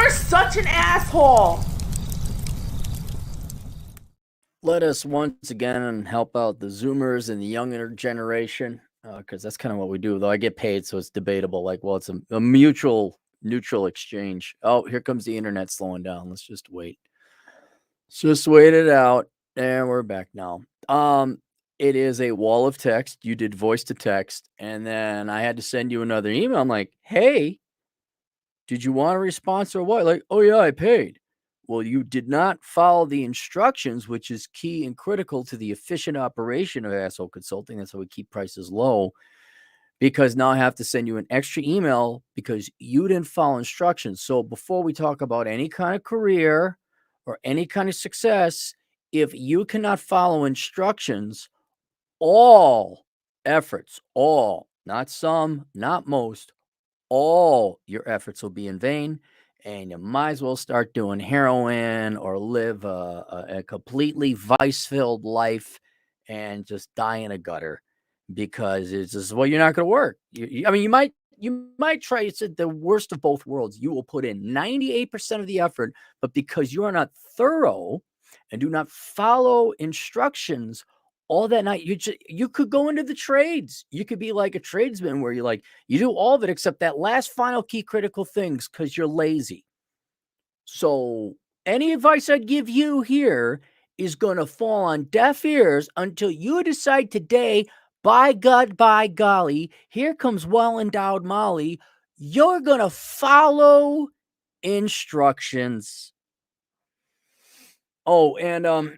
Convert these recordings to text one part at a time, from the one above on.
You're such an asshole. Let us once again help out the Zoomers and the younger generation, because that's kind of what we do. Though I get paid, so it's debatable. Like, well, it's a mutual neutral exchange. Oh, here comes the internet slowing down. Let's just wait. Let's just wait it out, and we're back now. It is a wall of text. You did voice to text, and then I had to send you another email. I'm like, hey, did you want a response or what? Like, oh yeah, I paid. Well, you did not follow the instructions, which is key and critical to the efficient operation of asshole consulting. That's how we keep prices low. Because now I have to send you an extra email because you didn't follow instructions. So before we talk about any kind of career or any kind of success, if you cannot follow instructions, all efforts, all, not some, not most, all your efforts will be in vain, and you might as well start doing heroin or live a completely vice-filled life and just die in a gutter because it's just, well, you're not going to work. I mean, you might try. It's the worst of both worlds. You will put in 98% of the effort, but because you are not thorough and do not follow instructions all that night, you could go into the trades. You could be like a tradesman where you do all of it except that last final key critical things because you're lazy. So any advice I give you here is going to fall on deaf ears until you decide today, by God, by golly, here comes well endowed Molly. You're going to follow instructions. Oh, and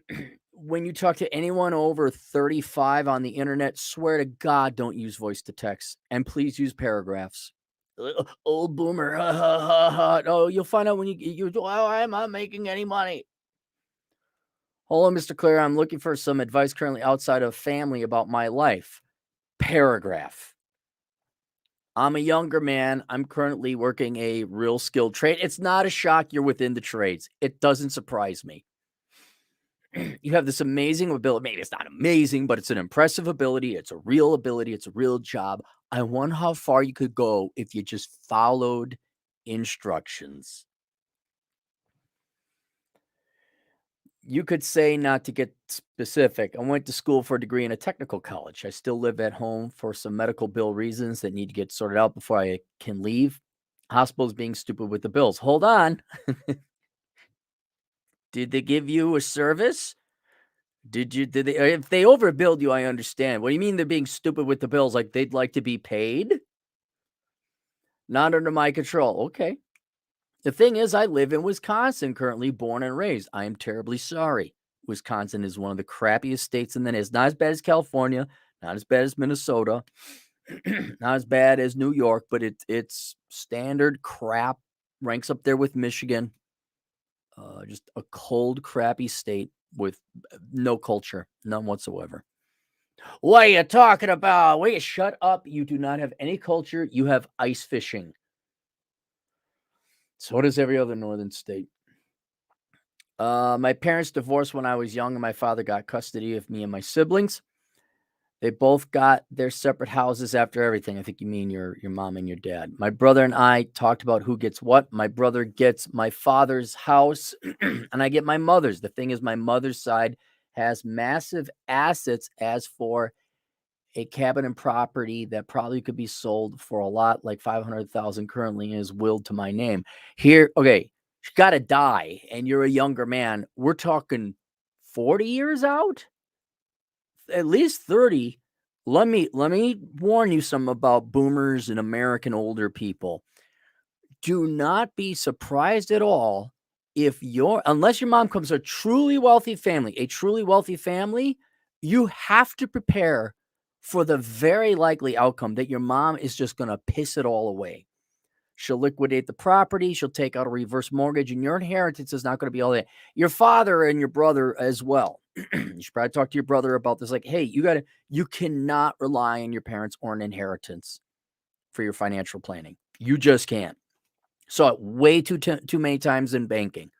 when you talk to anyone over 35 on the internet, swear to God, don't use voice to text, and please use paragraphs. Old boomer, ha ha ha ha. Oh, you'll find out when oh, I'm not making any money. Hello, Mr. Clare. I'm looking for some advice currently outside of family about my life. Paragraph. I'm a younger man. I'm currently working a real skilled trade. It's not a shock you're within the trades. It doesn't surprise me. You have this amazing ability. Maybe it's not amazing, but it's an impressive ability. It's a real ability. It's a real job. I wonder how far you could go if you just followed instructions. You could say, not to get specific, I went to school for a degree in a technical college. I still live at home for some medical bill reasons that need to get sorted out before I can leave. Hospitals being stupid with the bills. Hold on. Did they give you a service? Did they, if they overbilled you, I understand. What do you mean they're being stupid with the bills? Like they'd like to be paid? Not under my control. Okay. The thing is, I live in Wisconsin, currently born and raised. I am terribly sorry. Wisconsin is one of the crappiest states in the nation. It's not as bad as California, not as bad as Minnesota, not as bad as New York, but it's standard crap. Ranks up there with Michigan. Just a cold, crappy state with no culture, none whatsoever. What are you talking about? Will you shut up? You do not have any culture. You have ice fishing. So does every other northern state. My parents divorced when I was young, and my father got custody of me and my siblings. They both got their separate houses after everything. I think you mean your mom and your dad. My brother and I talked about who gets what. My brother gets my father's house, and I get my mother's. The thing is, my mother's side has massive assets as for a cabin and property that probably could be sold for a lot, like 500,000 currently is willed to my name. Here, okay, she got to die, and you're a younger man. We're talking 40 years out, at least 30. Let me warn you some about boomers and American older people. Do not be surprised at all if unless your mom comes from a truly wealthy family, you have to prepare for the very likely outcome that your mom is just going to piss it all away. She'll liquidate the property. She'll take out a reverse mortgage, and your inheritance is not going to be all that. Your father and your brother as well. You should probably talk to your brother about this. Like, hey, you cannot rely on your parents or an inheritance for your financial planning. You just can't. Saw it way too many times in banking.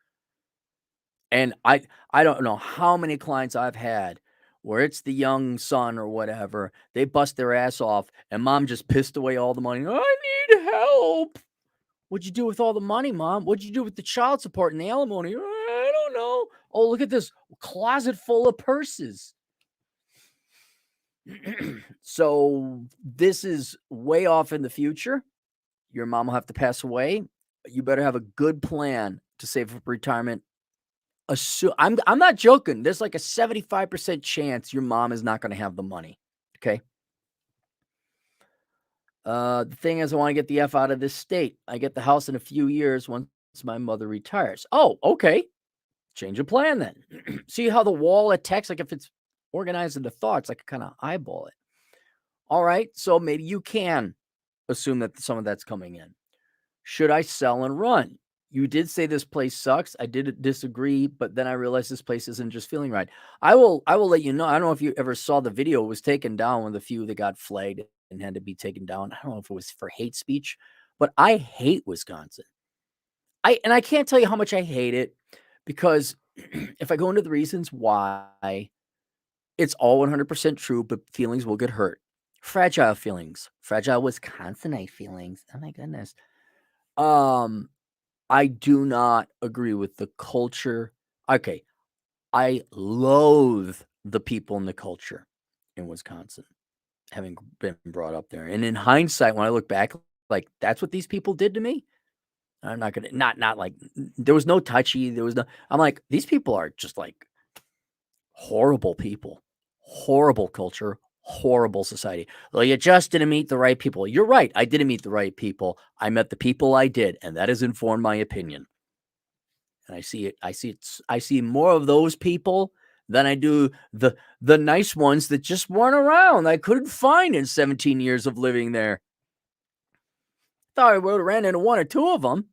And I don't know how many clients I've had where it's the young son or whatever. They bust their ass off, and mom just pissed away all the money. I need help. What'd you do with all the money, Mom? What'd you do with the child support and the alimony? I don't know. Oh, look at this closet full of purses. So this is way off in the future. Your mom will have to pass away. You better have a good plan to save for retirement. I'm not joking. There's like a 75% chance your mom is not going to have the money. Okay. The thing is, I want to get the F out of this state. I get the house in a few years once my mother retires. Oh, okay. Change of plan then. See how the wall of text, like if it's organized into thoughts, I can kind of eyeball it. All right. So maybe you can assume that some of that's coming in. Should I sell and run? You did say this place sucks. I did disagree, but then I realized this place isn't just feeling right. I will let you know. I don't know if you ever saw the video. It was taken down, one of the few that got flagged and had to be taken down. I don't know if it was for hate speech, but I hate Wisconsin. I can't tell you how much I hate it, because if I go into the reasons why, it's all 100% true, but feelings will get hurt. Fragile feelings. Fragile Wisconsinite feelings. Oh my goodness. I do not agree with the culture. Okay. I loathe the people in the culture in Wisconsin, having been brought up there. And in hindsight, when I look back, like, that's what these people did to me. I'm not gonna not like, there was no touchy. There was no. I'm like, these people are just like horrible people, horrible culture, horrible society. Well, you just didn't meet the right people. You're right. I didn't meet the right people. I met the people I did, and that has informed my opinion. And I see it. I see more of those people than I do the nice ones that just weren't around. I couldn't find in 17 years of living there. Thought I would have ran into one or two of them.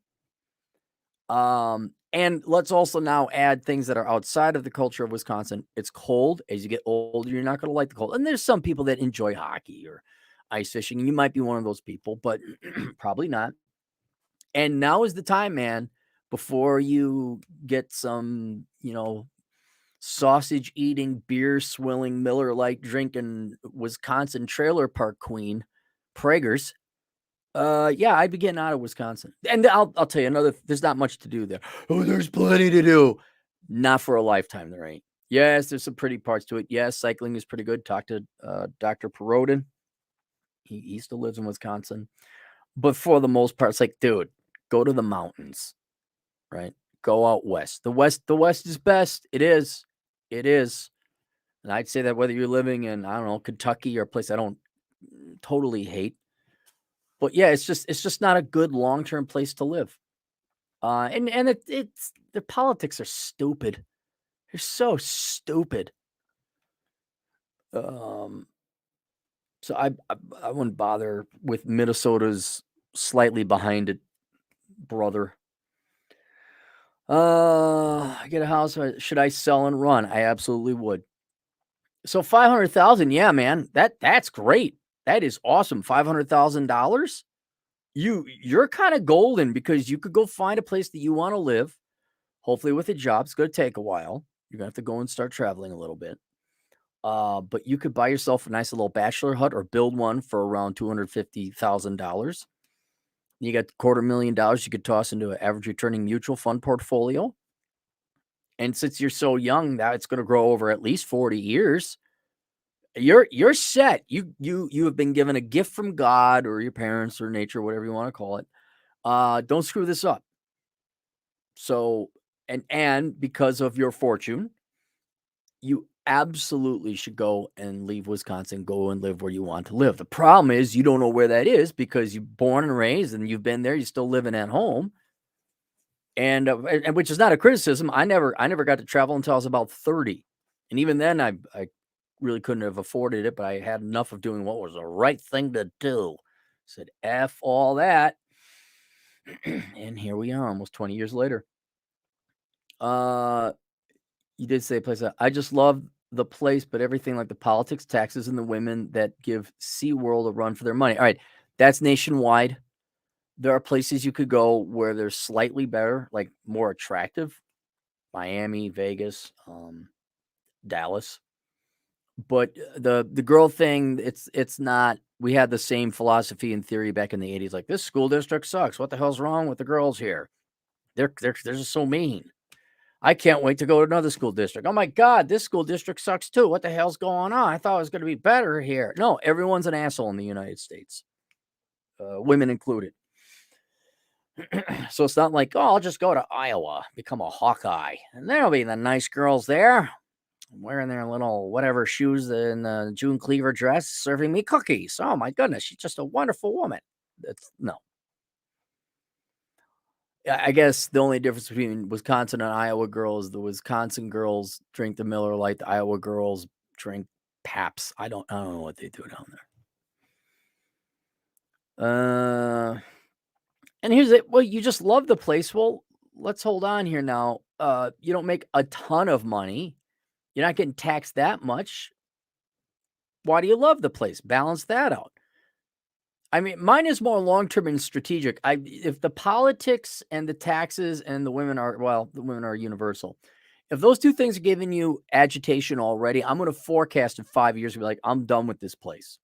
And let's also now add things that are outside of the culture of Wisconsin. It's cold. As you get older, you're not going to like the cold. And there's some people that enjoy hockey or ice fishing, and you might be one of those people, but probably not. And now is the time, man, before you get some, sausage eating, beer swilling, Miller Lite drinking Wisconsin trailer park queen, Prager's. Yeah, I'd be getting out of Wisconsin. And I'll tell you there's not much to do there. Oh, there's plenty to do. Not for a lifetime, there ain't. Yes, there's some pretty parts to it. Yes, cycling is pretty good. Talk to Dr. Perodin. He still lives in Wisconsin. But for the most part, it's like, dude, go to the mountains, right? Go out west. The west is best. It is. It is. And I'd say that whether you're living in, I don't know, Kentucky or a place I don't totally hate. But yeah, it's just not a good long-term place to live. And it's the politics are stupid. They're so stupid. So I wouldn't bother with Minnesota's slightly behind it brother. Get a house. Should I sell and run? I absolutely would. So 500,000, yeah, man. That's great. That is awesome. $500,000. You're kind of golden, because you could go find a place that you want to live, hopefully with a job. It's going to take a while. You're going to have to go and start traveling a little bit. But you could buy yourself a nice little bachelor hut or build one for around $250,000. You got $250,000 you could toss into an average returning mutual fund portfolio. And since you're so young, that it's going to grow over at least 40 years. You're set. You have been given a gift from God or your parents or nature, whatever you want to call it. Don't screw this up. So, and because of your fortune, you absolutely should go and leave Wisconsin, go and live where you want to live. The problem is you don't know where that is, because you're born and raised and you've been there. You're still living at home. And which is not a criticism. I never got to travel until I was about 30. And even then I really couldn't have afforded it, but I had enough of doing what was the right thing to do. Said, F all that. And here we are almost 20 years later. You did say place. I just love the place, but everything, like the politics, taxes, and the women that give SeaWorld a run for their money. All right. That's nationwide. There are places you could go where they're slightly better, like more attractive. Miami, Vegas, Dallas. But the girl thing, it's not. We had the same philosophy and theory back in the 80s. Like, this school district sucks. What the hell's wrong with the girls here? They're just so mean. I can't wait to go to another school district. Oh my God, this school district sucks too. What the hell's going on? I thought it was going to be better here. No, everyone's an asshole in the United States, women included. So it's not like, oh, I'll just go to Iowa, become a Hawkeye, and there'll be the nice girls there wearing their little whatever shoes and the June Cleaver dress, serving me cookies. Oh my goodness, she's just a wonderful woman. That's no. I guess the only difference between Wisconsin and Iowa girls, the Wisconsin girls drink the Miller Lite, the Iowa girls drink Paps. I don't know what they do down there. And here's it. Well, you just love the place. Well, let's hold on here now. You don't make a ton of money. You're not getting taxed that much. Why do you love the place? Balance that out. I mean, mine is more long-term and strategic. If the politics and the taxes and the women are universal. If those two things are giving you agitation already, I'm going to forecast in 5 years and be like, I'm done with this place.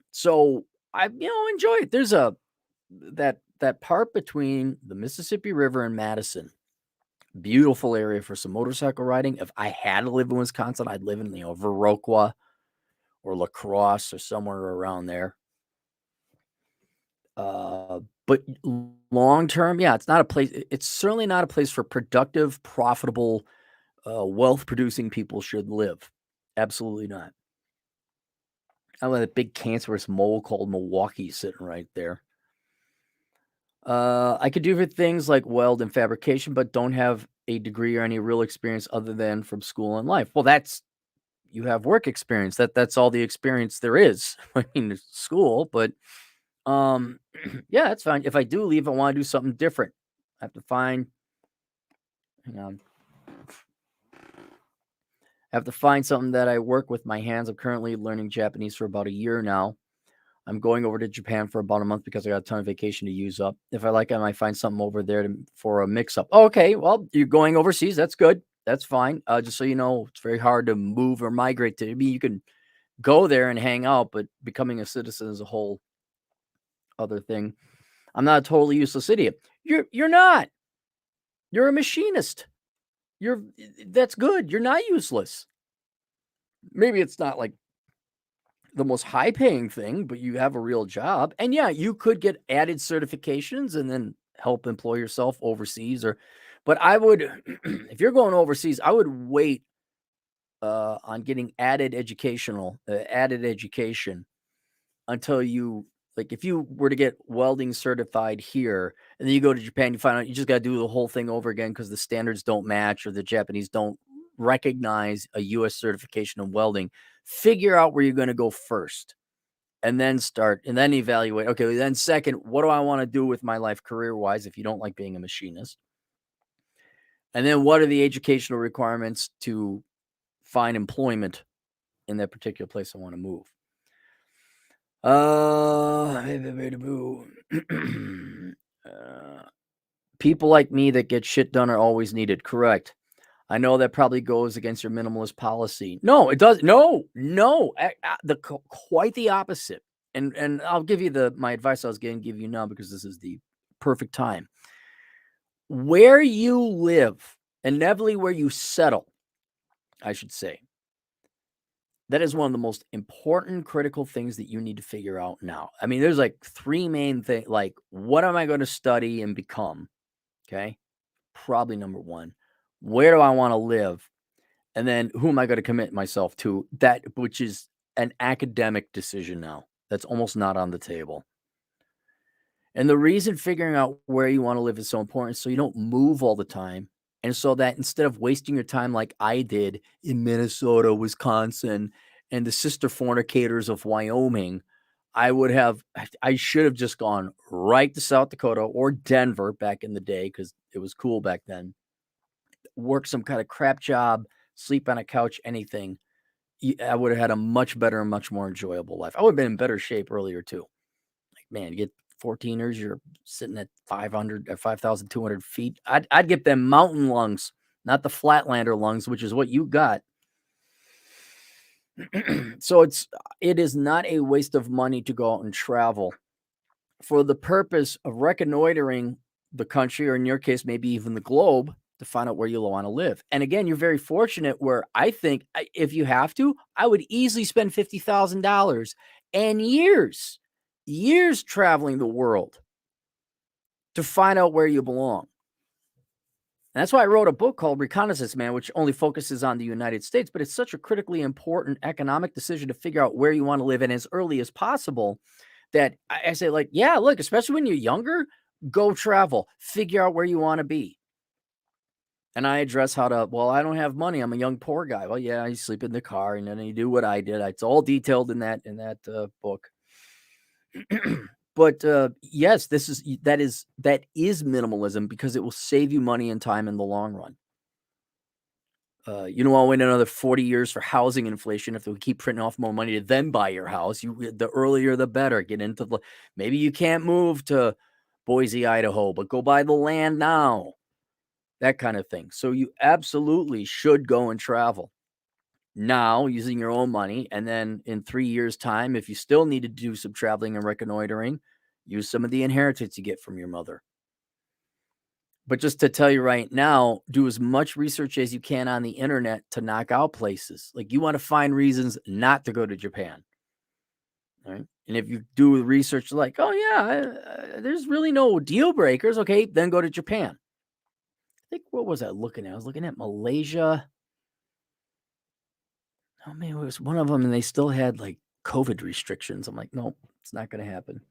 So I, enjoy it. There's that part between the Mississippi River and Madison. Beautiful area for some motorcycle riding. If I had to live in Wisconsin, I'd live in, Viroqua or La Crosse or somewhere around there. But long term, yeah, it's not a place. It's certainly not a place for productive, profitable, wealth producing people should live. Absolutely not. I have a big cancerous mole called Milwaukee sitting right there. I could do for things like weld and fabrication, but don't have a degree or any real experience other than from school and life. Well, you have work experience. That's all the experience there is. I mean, school, but yeah, that's fine. If I do leave, I want to do something different. I have to find, hang on. I have to find something that I work with my hands. I'm currently learning Japanese for about a year now. I'm going over to Japan for about a month because I got a ton of vacation to use up. If I like it, I might find something over there for a mix-up. Okay, well, you're going overseas. That's good. That's fine. Just so you know, it's very hard to move or migrate to. I mean, you can go there and hang out, but becoming a citizen is a whole other thing. I'm not a totally useless idiot. You're not. You're a machinist. That's good. You're not useless. Maybe it's not like the most high paying thing, but you have a real job. And yeah, you could get added certifications and then help employ yourself overseas but I would, if you're going overseas, I would wait on getting added education until you, like, if you were to get welding certified here and then you go to Japan, you find out you just got to do the whole thing over again because the standards don't match or the Japanese don't recognize a U.S. certification in welding. Figure out where you're going to go first and then start and then evaluate. Okay, then second, what do I want to do with my life career-wise if you don't like being a machinist? And then what are the educational requirements to find employment in that particular place I want to move? People like me that get shit done are always needed. Correct. I know that probably goes against your minimalist policy. No, it does. No. Quite the opposite. And I'll give you my advice I was going to give you now because this is the perfect time. Where you live, inevitably where you settle, I should say, that is one of the most important, critical things that you need to figure out now. I mean, there's like three main things. Like, what am I going to study and become? Okay. Probably number one. Where do I want to live? And then who am I going to commit myself to? That, which is an academic decision now. That's almost not on the table. And the reason figuring out where you want to live is so important so you don't move all the time. And so that instead of wasting your time like I did in Minnesota, Wisconsin, and the sister fornicators of Wyoming, I should have just gone right to South Dakota or Denver back in the day because it was cool back then. Work some kind of crap job, sleep on a couch, anything. I would have had a much better and much more enjoyable life. I would have been in better shape earlier too. Like, man, you get 14ers, you're sitting at 5,200 feet. I'd get them mountain lungs, not the flatlander lungs, which is what you got. So it is not a waste of money to go out and travel for the purpose of reconnoitering the country, or in your case, maybe even the globe, to find out where you'll want to live. And again, you're very fortunate where I think if you have to, I would easily spend $50,000 and years traveling the world to find out where you belong. And that's why I wrote a book called Reconnaissance Man, which only focuses on the United States, but it's such a critically important economic decision to figure out where you want to live and as early as possible that I say, like, yeah, look, especially when you're younger, go travel, figure out where you want to be. And I address how to, well, I don't have money. I'm a young, poor guy. Well, yeah, you sleep in the car and then you do what I did. It's all detailed in that book. But yes, that is minimalism because it will save you money and time in the long run. You don't want to wait another 40 years for housing inflation if we keep printing off more money to then buy your house. The earlier the better. Get into maybe you can't move to Boise, Idaho, but go buy the land now. That kind of thing. So you absolutely should go and travel now using your own money. And then in 3 years' time, if you still need to do some traveling and reconnoitering, use some of the inheritance you get from your mother. But just to tell you right now, do as much research as you can on the internet to knock out places. Like you want to find reasons not to go to Japan. Right? And if you do research like, oh yeah, there's really no deal breakers. Okay, then go to Japan. I think, what was I looking at? I was looking at Malaysia. Oh, maybe it was one of them, and they still had like COVID restrictions. I'm like, nope, it's not going to happen.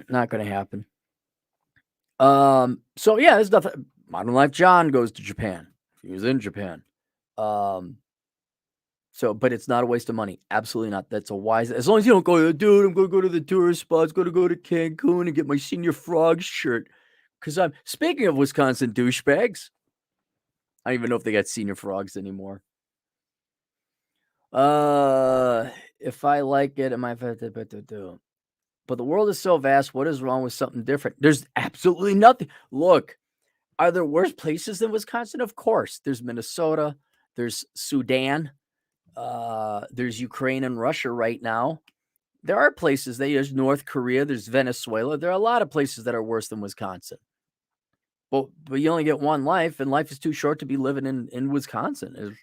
Not going to happen. So yeah, there's nothing. Modern Life John goes to Japan. He was in Japan. So, but it's not a waste of money. Absolutely not. That's a wise. As long as you don't go, dude, I'm going to go to the tourist spots. Going to go to Cancun and get my Senior Frogs shirt. Because I'm speaking of Wisconsin douchebags. I don't even know if they got Senior Frogs anymore. If I like it, am I? But the world is so vast. What is wrong with something different? There's absolutely nothing. Look, are there worse places than Wisconsin? Of course. There's Minnesota. There's Sudan. There's Ukraine and Russia right now. There are places. There's North Korea. There's Venezuela. There are a lot of places that are worse than Wisconsin. But you only get one life, and life is too short to be living in Wisconsin.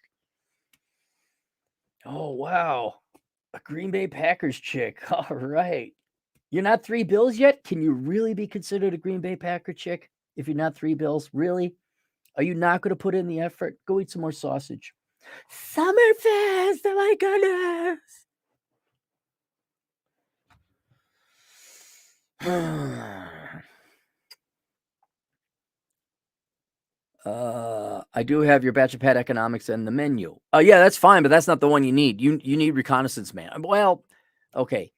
Oh, wow. A Green Bay Packers chick. All right. You're not 3 Bills yet? Can you really be considered a Green Bay Packer chick if you're not 3 Bills? Really? Are you not going to put in the effort? Go eat some more sausage. Summerfest! Oh my goodness! I do have your batch of pad economics and the menu. Oh yeah, that's fine, but that's not the one you need. You need Reconnaissance Man. Well, okay.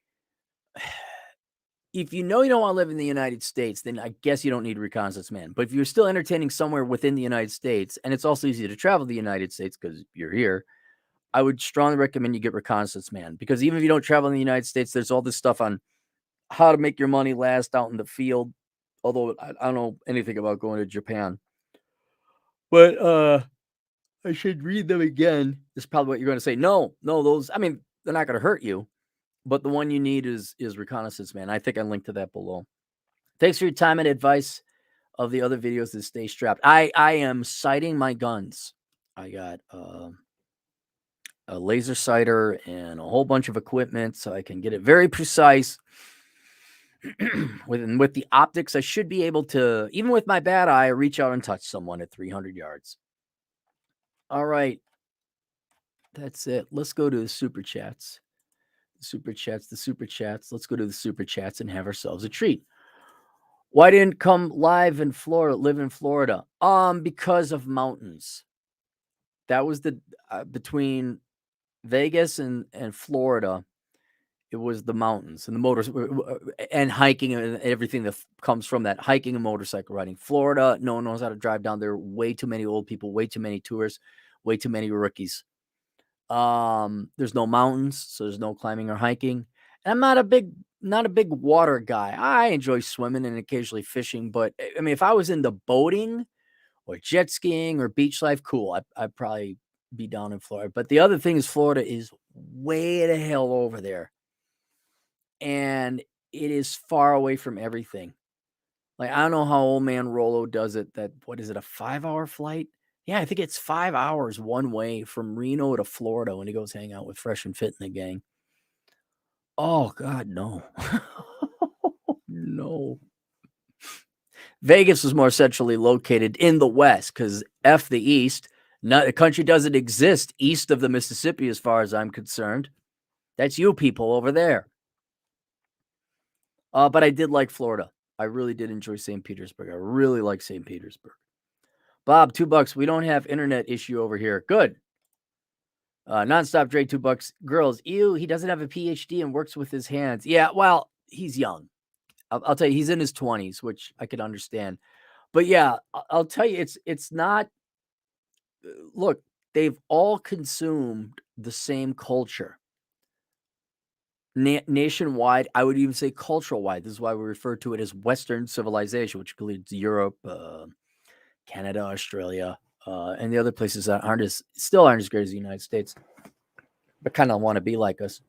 If you know you don't want to live in the United States, then I guess you don't need Reconnaissance Man. But if you're still entertaining somewhere within the United States, and it's also easy to travel to the United States because you're here, I would strongly recommend you get Reconnaissance Man. Because even if you don't travel in the United States, there's all this stuff on how to make your money last out in the field. Although I don't know anything about going to Japan. But I should read them again. This is probably what you're going to say. No, those, I mean, they're not going to hurt you. But the one you need is Reconnaissance Man. I think I linked to that below. Thanks for your time and advice of the other videos to stay strapped. I am sighting my guns. I got a laser sighter and a whole bunch of equipment so I can get it very precise. with the optics, I should be able to, even with my bad eye, reach out and touch someone at 300 yards. All right. That's it. Let's go to the super chats. The super chats. Let's go to the super chats and have ourselves a treat. Why didn't come live in Florida, live in Florida? Because of mountains. That was the between Vegas and Florida. It was the mountains and the motors and hiking and everything that comes from that, hiking and motorcycle riding. Florida, no one knows how to drive down there. Way too many old people, way too many tourists, way too many rookies. There's no mountains, so there's no climbing or hiking. And I'm not a big water guy. I enjoy swimming and occasionally fishing, but I mean, if I was into boating or jet skiing or beach life, cool. I'd probably be down in Florida. But the other thing is Florida is way the hell over there. And it is far away from everything. Like, I don't know how old man Rolo does it. What is it, a 5-hour flight? Yeah, I think it's 5 hours one way from Reno to Florida when he goes hang out with Fresh and Fit and the gang. Oh, God, no. No. Vegas was more centrally located in the West because F the East. The country doesn't exist east of the Mississippi as far as I'm concerned. That's you people over there. But I did like Florida. I really did enjoy St. Petersburg. I really like St. Petersburg. Bob, $2. We don't have internet issue over here. Good. Nonstop Dre, $2. Girls, ew, he doesn't have a PhD and works with his hands. Yeah, well, he's young. I'll tell you, he's in his 20s, which I could understand. But yeah, I'll tell you, it's not. Look, they've all consumed the same culture. Nationwide, I would even say cultural wide. This is why we refer to it as Western civilization, which includes Europe, Canada, Australia, and the other places that still aren't as great as the United States, but kind of want to be like us.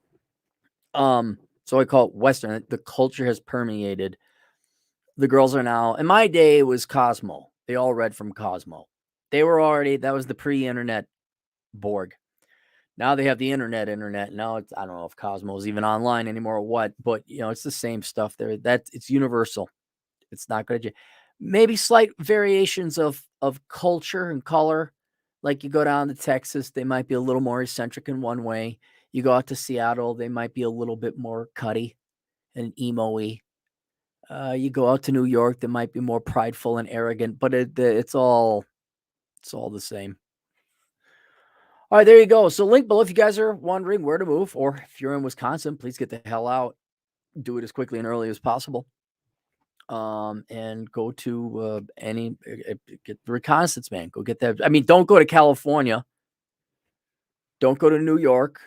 So I call it Western. The culture has permeated. The girls are now, in my day, it was Cosmo. They all read from Cosmo. That was the pre-internet Borg. Now they have the internet. Now I don't know if Cosmo is even online anymore or what, but it's the same stuff there. It's universal. It's not going to maybe slight variations of culture and color. Like you go down to Texas, they might be a little more eccentric in one way. You go out to Seattle, they might be a little bit more cutty and emo-y. You go out to New York, they might be more prideful and arrogant, but it's all the same. All right, there you go. So link below if you guys are wondering where to move, or if you're in Wisconsin, please get the hell out. Do it as quickly and early as possible. And go to get the reconnaissance, man. Go get that. I mean, don't go to California. Don't go to New York.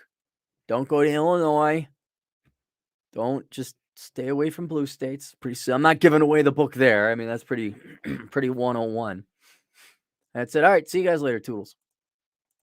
Don't go to Illinois. Don't just stay away from blue states. Pretty soon. I'm not giving away the book there. I mean, that's pretty 101. That's it. All right. See you guys later, Toodles.